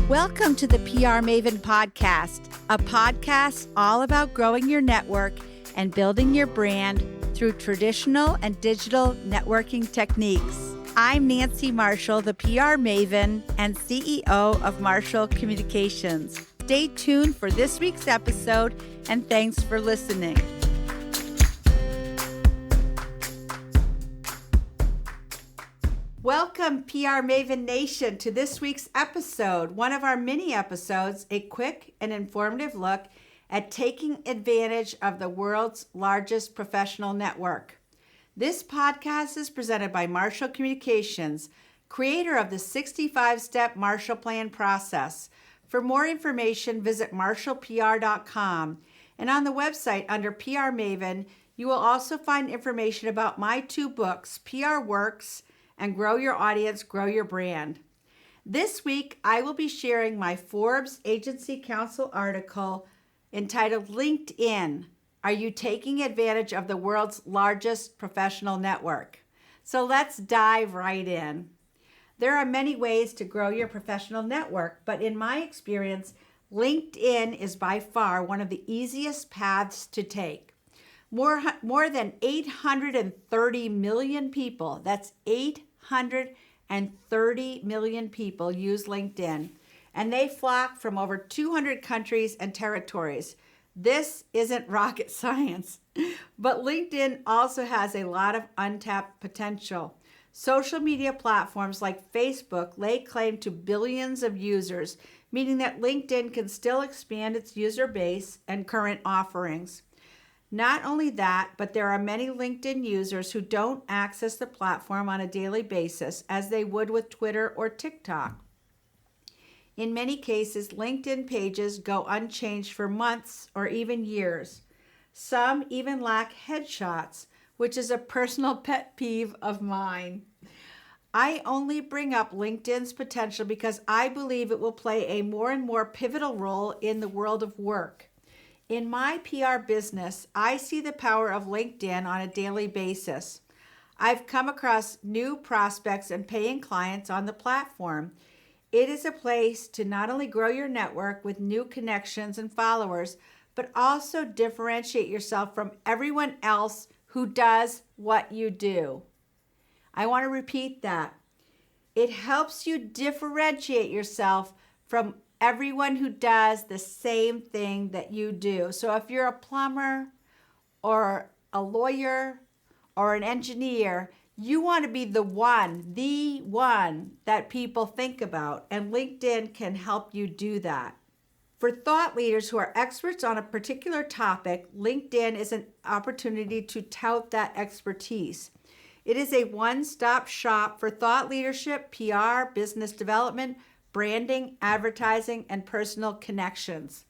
Welcome to the PR Maven podcast, a podcast all about growing your network and building your brand through traditional and digital networking techniques. I'm Nancy Marshall, the PR Maven and CEO of Marshall Communications. Stay tuned for this week's episode, and thanks for listening. Welcome, PR Maven Nation, to this week's episode, one of our mini episodes, a quick and informative look at taking advantage of the world's largest professional network. This podcast is presented by Marshall Communications, creator of the 65-step Marshall Plan process. For more information, visit marshallpr.com. And on the website under PR Maven, you will also find information about my two books, PR Works and Grow Your Audience, Grow Your Brand. This week, I will be sharing my Forbes Agency Council article entitled LinkedIn, Are You Taking Advantage of the World's Largest Professional Network? So let's dive right in. There are many ways to grow your professional network, but in my experience, LinkedIn is by far one of the easiest paths to take. More than 830 million people, that's 830 million people use LinkedIn, and they flock from over 200 countries and territories. This isn't rocket science, but LinkedIn also has a lot of untapped potential. Social media platforms like Facebook lay claim to billions of users, meaning that LinkedIn can still expand its user base and current offerings. Not only that, but there are many LinkedIn users who don't access the platform on a daily basis as they would with Twitter or TikTok. In many cases, LinkedIn pages go unchanged for months or even years. Some even lack headshots, which is a personal pet peeve of mine. I only bring up LinkedIn's potential because I believe it will play a more and more pivotal role in the world of work. In my PR business, I see the power of LinkedIn on a daily basis. I've come across new prospects and paying clients on the platform. It is a place to not only grow your network with new connections and followers, but also differentiate yourself from everyone else who does what you do. I want to repeat that. It helps you differentiate yourself from everyone who does the same thing that you do. So if you're a plumber or a lawyer or an engineer, you want to be the one that people think about, and LinkedIn can help you do that. For thought leaders who are experts on a particular topic, LinkedIn is an opportunity to tout that expertise. It is a one-stop shop for thought leadership, PR, business development, branding, advertising, and personal connections.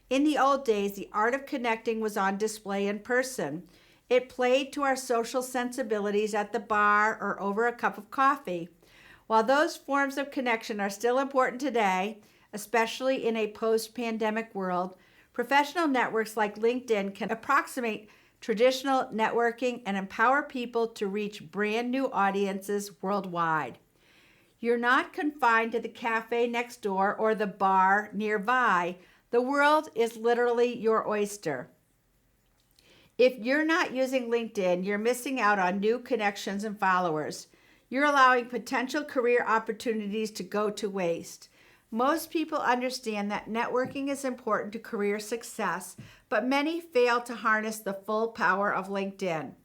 In the old days, the art of connecting was on display in person. It played to our social sensibilities at the bar or over a cup of coffee. While those forms of connection are still important today, especially in a post-pandemic world, professional networks like LinkedIn can approximate traditional networking and empower people to reach brand new audiences worldwide. You're not confined to the cafe next door or the bar nearby. The world is literally your oyster. If you're not using LinkedIn, you're missing out on new connections and followers. You're allowing potential career opportunities to go to waste. Most people understand that networking is important to career success, but many fail to harness the full power of LinkedIn.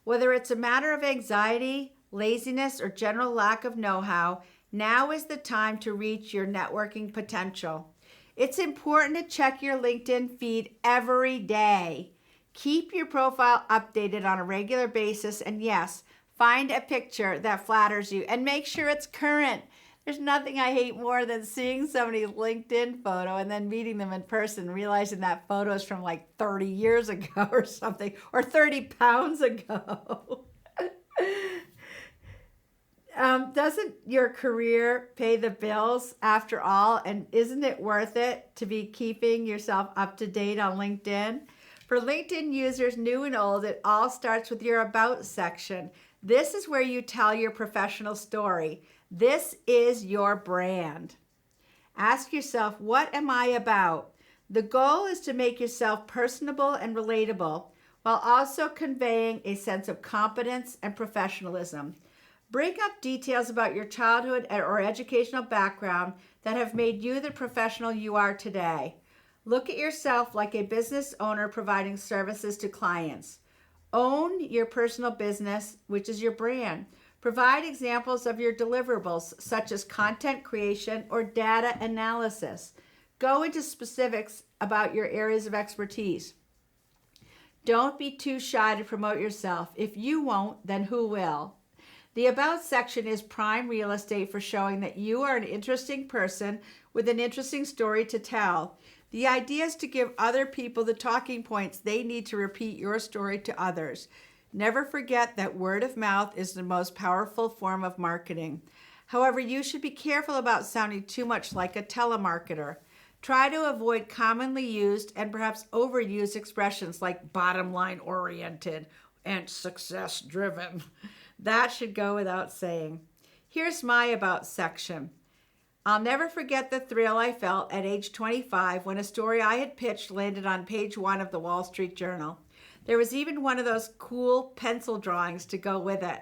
Whether it's a matter of anxiety, laziness, or general lack of know-how, now is the time to reach your networking potential. It's important to check your LinkedIn feed every day. Keep your profile updated on a regular basis, and yes, find a picture that flatters you and make sure it's current. There's nothing I hate more than seeing somebody's LinkedIn photo and then meeting them in person, realizing that photo is from like 30 years ago or something, or 30 pounds ago. Doesn't your career pay the bills after all? And isn't it worth it to be keeping yourself up to date on LinkedIn? For LinkedIn users new and old, it all starts with your About section. This is where you tell your professional story. This is your brand. Ask yourself, what am I about? The goal is to make yourself personable and relatable while also conveying a sense of competence and professionalism. Bring up details about your childhood or educational background that have made you the professional you are today. Look at yourself like a business owner providing services to clients. Own your personal business, which is your brand. Provide examples of your deliverables, such as content creation or data analysis. Go into specifics about your areas of expertise. Don't be too shy to promote yourself. If you won't, then who will? The About section is prime real estate for showing that you are an interesting person with an interesting story to tell. The idea is to give other people the talking points they need to repeat your story to others. Never forget that word of mouth is the most powerful form of marketing. However, you should be careful about sounding too much like a telemarketer. Try to avoid commonly used and perhaps overused expressions like bottom line oriented and success driven. That should go without saying. Here's my About section. I'll never forget the thrill I felt at age 25 when a story I had pitched landed on page 1 of the Wall Street Journal. There was even one of those cool pencil drawings to go with it.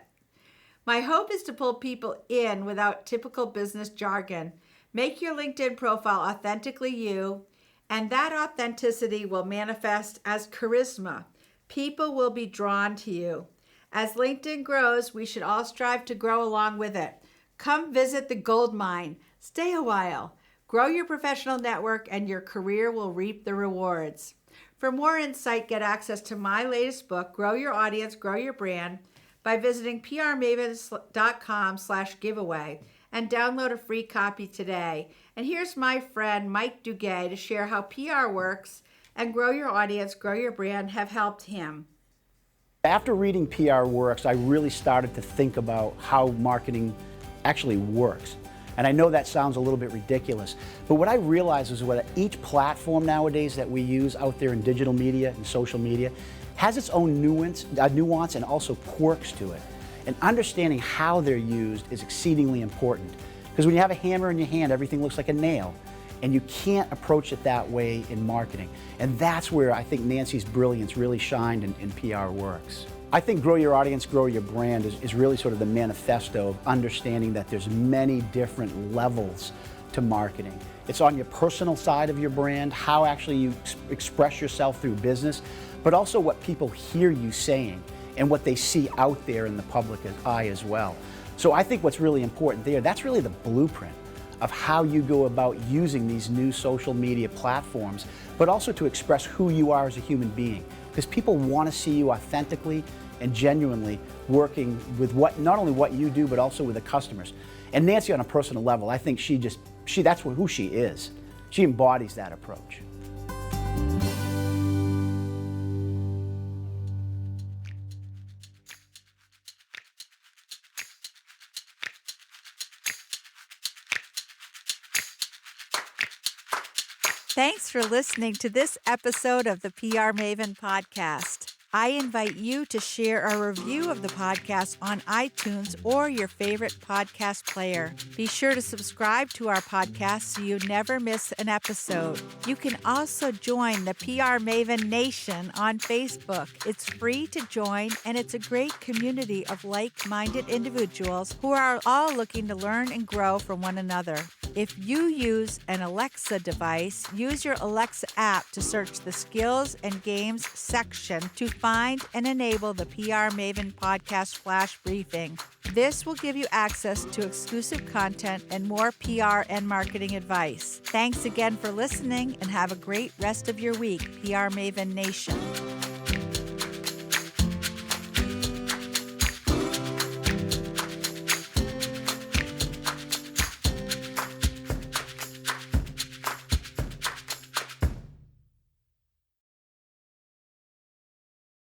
My hope is to pull people in without typical business jargon. Make your LinkedIn profile authentically you, and that authenticity will manifest as charisma. People will be drawn to you. As LinkedIn grows, we should all strive to grow along with it. Come visit the gold mine. Stay a while. Grow your professional network and your career will reap the rewards. For more insight, get access to my latest book, Grow Your Audience, Grow Your Brand, by visiting prmaven.com/giveaway and download a free copy today. And here's my friend Mike Duguay to share how PR Works and Grow Your Audience, Grow Your Brand have helped him. After reading PR Works, I really started to think about how marketing actually works. And I know that sounds a little bit ridiculous, but what I realized is that each platform nowadays that we use out there in digital media and social media has its own nuance and also quirks to it. And understanding how they're used is exceedingly important. Because when you have a hammer in your hand, everything looks like a nail. And you can't approach it that way in marketing. And that's where I think Nancy's brilliance really shined in PR Works. I think Grow Your Audience, Grow Your Brand is really sort of the manifesto of understanding that there's many different levels to marketing. It's on your personal side of your brand, how actually you express yourself through business, but also what people hear you saying and what they see out there in the public eye as well. So I think what's really important there, that's really the blueprint of how you go about using these new social media platforms, but also to express who you are as a human being. Because people want to see you authentically and genuinely working with not only what you do, but also with the customers. And Nancy, on a personal level, I think that's who she is. She embodies that approach. Thanks for listening to this episode of the PR Maven podcast. I invite you to share a review of the podcast on iTunes or your favorite podcast player. Be sure to subscribe to our podcast so you never miss an episode. You can also join the PR Maven Nation on Facebook. It's free to join, and it's a great community of like-minded individuals who are all looking to learn and grow from one another. If you use an Alexa device, use your Alexa app to search the skills and games section to find and enable the PR Maven podcast flash briefing. This will give you access to exclusive content and more PR and marketing advice. Thanks again for listening and have a great rest of your week, PR Maven Nation.